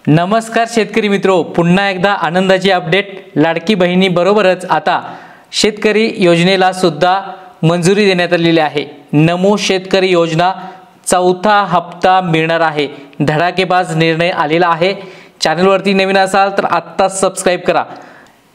नमस्कार शेतकरी मित्रो, पुन्हा एकदा आनंदाची अपडेट। लाडकी बहिणी बरोबरच आता शेतकरी योजनेला सुद्धा मंजुरी देण्यात आलेली आहे। नमो शेतकरी योजना चौथा हप्ता मिळणार आहे। धडाकेबाज निर्णय आलेला आहे। चॅनलवरती नवीन असाल तर आत्ता सबस्क्राइब करा।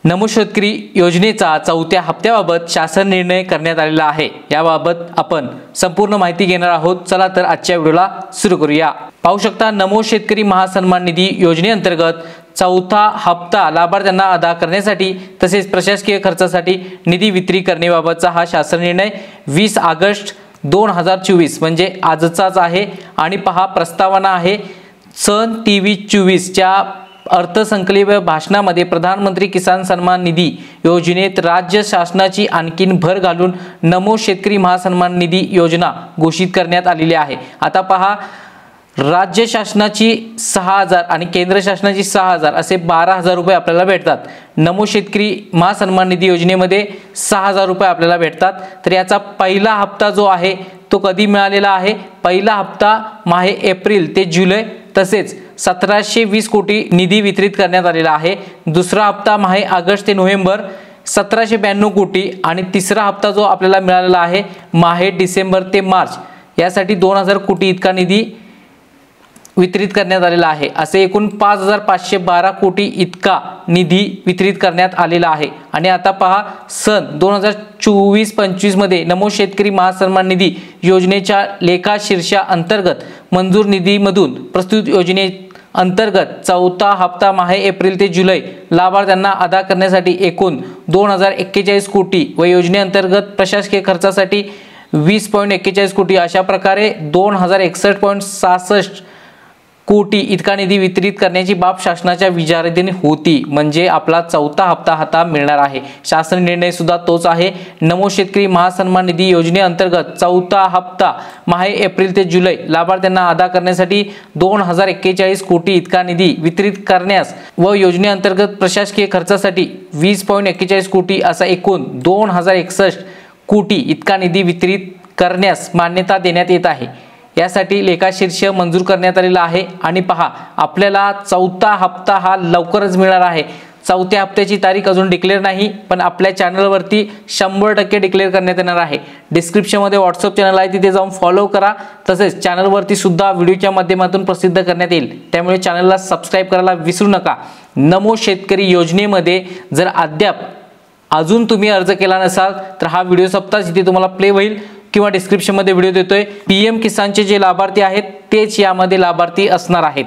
नमो शेतकरी योजनेचा चौथ्या हप्त्याबाबत शासन निर्णय करण्यात आलेला आहे। याबाबत आपण संपूर्ण माहिती घेणार आहोत। चला तर आजच्या व्हिडिओला सुरू करूया। पाहू शकता, नमो शेतकरी महासन्मान निधी योजनेअंतर्गत चौथा हप्ता लाभार्थ्यांना अदा करण्यासाठी तसेच प्रशासकीय खर्चासाठी निधी वितरित करण्याबाबतचा हा शासन निर्णय 20 ऑगस्ट 2024 म्हणजे आजचाच आहे। आणि पहा, प्रस्तावना आहे सन 23-24 च्या अर्थसंकल्पीय भाषणामध्ये प्रधानमंत्री किसान सन्मान निधी योजनेत राज्य शासनाची आणखीन भर घालून नमो शेतकरी महासन्मान निधी योजना घोषित करण्यात आलेली आहे। आता पहा, राज्य शासनाची 6000 आणि केंद्र शासनाची 6000 असे 12000 रुपये आपल्याला भेटतात। नमो शेतकरी महासन्मान निधी योजनेमध्ये 6000 रुपये आपल्याला भेटतात। तर याचा पहिला हप्ता जो आहे तो कधी मिळालेला आहे? पहिला हप्ता माहे एप्रिल ते जुलै, तसेच 1720 कोटी निधी वितरित करण्यात आलेला आहे। दुसरा हप्ता माहे ऑगस्ट ते नोव्हेंबर 1792 कोटी आणि तिसरा हप्ता जो आपल्याला मिळालेला आहे माहे डिसेंबर ते मार्च यासाठी 2000 कोटी इतका निधी वितरित करण्यात आलेला आहे। असे एकूण 5512 कोटी इतका निधी वितरित करण्यात आलेला आहे। आणि आता पहा, सन 2024-25 मध्ये नमो शेतकरी महासन्मान निधी योजनेच्या लेखा शीर्षा अंतर्गत मंजूर निधीमधून प्रस्तुत योजने अंतर्गत चौथा हप्ता माहे एप्रिल ते जुलै लाभार्थ्यांना अदा करण्यासाठी एकूण 2041 कोटी व योजनेअंतर्गत प्रशासकीय खर्चासाठी 20.41 कोटी अशा प्रकारे 2061.66 कोटी इतका निधी वितरित करण्याची बाब शासनाच्या विचाराधीन होती। म्हणजे आपला चौथा हप्ता आता मिळणार आहे। शासन निर्णय सुद्धा तोच आहे। नमो शेतकरी महासन्मान निधी योजनेअंतर्गत चौथा हप्ता माहे एप्रिल ते जुलै लाभार्थ्यांना अदा करण्यासाठी 2041 कोटी इतका निधी वितरित करण्यास व योजनेअंतर्गत प्रशासकीय खर्चासाठी 20.41 कोटी असा एकूण 2061 कोटी इतका निधी वितरित करण्यास मान्यता देण्यात येत आहे। यासाठी लेखाशीर्ष मंजूर करण्यात आलेला आहे। आणि पहा, आपल्याला चौथा हप्ता हा लवकरच मिळणार आहे। चौथ्या हप्त्याची तारीख अजून डिक्लेअर नाही, पण आपल्या चॅनलवरती 100% डिक्लेअर करण्यात येणार आहे। डिस्क्रिप्शन मध्ये व्हॉट्सअप चॅनल आहे, तिथे जाऊन फॉलो करा। तसेच चॅनलवरती सुद्धा व्हिडिओच्या माध्यमातून प्रसिद्ध करण्यात येईल, त्यामुळे चॅनलला सबस्क्राइब करायला विसरू नका। नमो शेतकरी योजनेमध्ये जर अद्याप अजून तुम्ही अर्ज केला नसाल तर हा व्हिडिओ सप्ताह इथे तुम्हाला प्ले होईल किंवा डिस्क्रिप्शन मध्ये व्हिडिओ देतोय। पीएम किसानचे जे लाभार्थी आहेत तेच यामध्ये लाभार्थी असणार आहेत।